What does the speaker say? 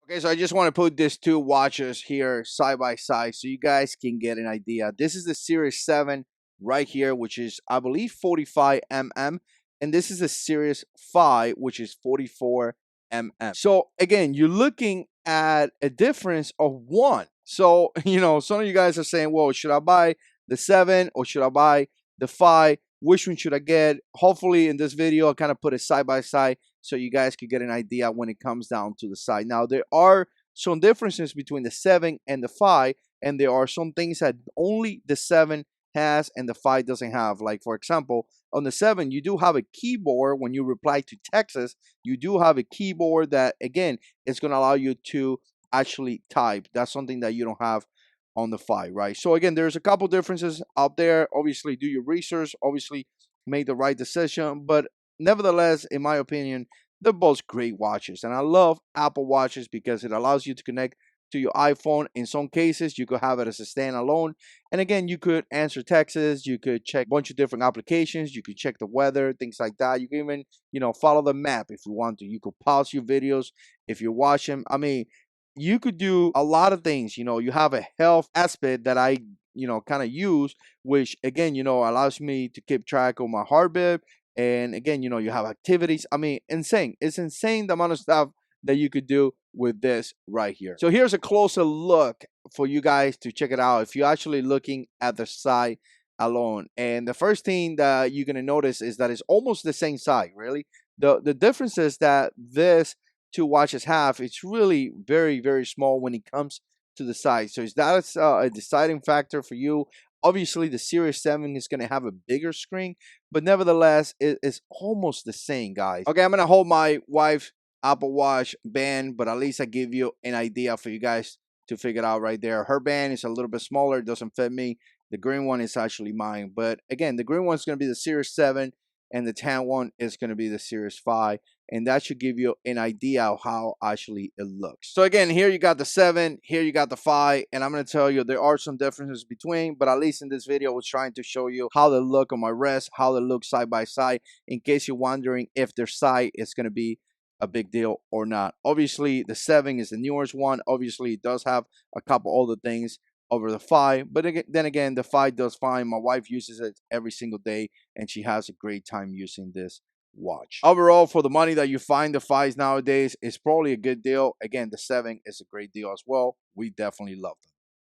Okay, so I just want to put these two watches here side by side so you guys can get an idea. This is the Series 7 right here, which is, I believe, 45 mm. And this is the Series 5, which is 44 mm. So, again, you're looking at a difference of one. So, some of you guys are saying, well, should I buy the 7 or should I buy the 5? Which one should I get? Hopefully, in this video, I kind of put it side by side so you guys could get an idea when it comes down to the side. Now, there are some differences between the 7 and the 5, and there are some things that only the 7 has and the 5 doesn't have. Like, for example, on the 7, you do have a keyboard. When you reply to texts, you do have a keyboard that, again, is going to allow you to actually type. That's something that you don't have on the 5, right? So, again, there's a couple differences out there. Obviously, do your research. Obviously, make the right decision. But nevertheless, in my opinion, they're both great watches. And I love Apple Watches because it allows you to connect to your iPhone. In some cases, you could have it as a standalone. And again, you could answer texts, you could check a bunch of different applications, you could check the weather, things like that. You can even, follow the map if you want to. You could pause your videos if you're watching. I mean, you could do a lot of things. You have a health aspect that I kind of use, which again allows me to keep track of my heartbeat. And again, you have activities. I mean, insane. It's insane the amount of stuff that you could do with this right here. So here's a closer look for you guys to check it out if you're actually looking at the side alone. And the first thing that you're going to notice is that it's almost the same side, really. The difference is that this two watches have, it's really very, very small when it comes to the size. So is that a deciding factor for you? Obviously, the Series 7 is going to have a bigger screen, but nevertheless, it's almost the same, guys. Okay, I'm going to hold my wife's Apple Watch band, but at least I give you an idea for you guys to figure it out right there. Her band is a little bit smaller. It doesn't fit me. The green one is actually mine. But again, the green one is going to be the Series 7, and the tan one is going to be the Series 5. And that should give you an idea of how actually it looks. So again, here you got the 7, here you got the 5, and I'm going to tell you there are some differences between, but at least in this video I was trying to show you how they look on my wrist, how they look side by side, in case you're wondering if their side is going to be a big deal or not. Obviously, the 7 is the newest one. Obviously, it does have a couple other things over the 5, but then again, the 5 does fine. My wife uses it every single day, and she has a great time using this watch. Overall, for the money that you find the 5s nowadays, it's probably a good deal. Again, the 7 is a great deal as well. We definitely love them.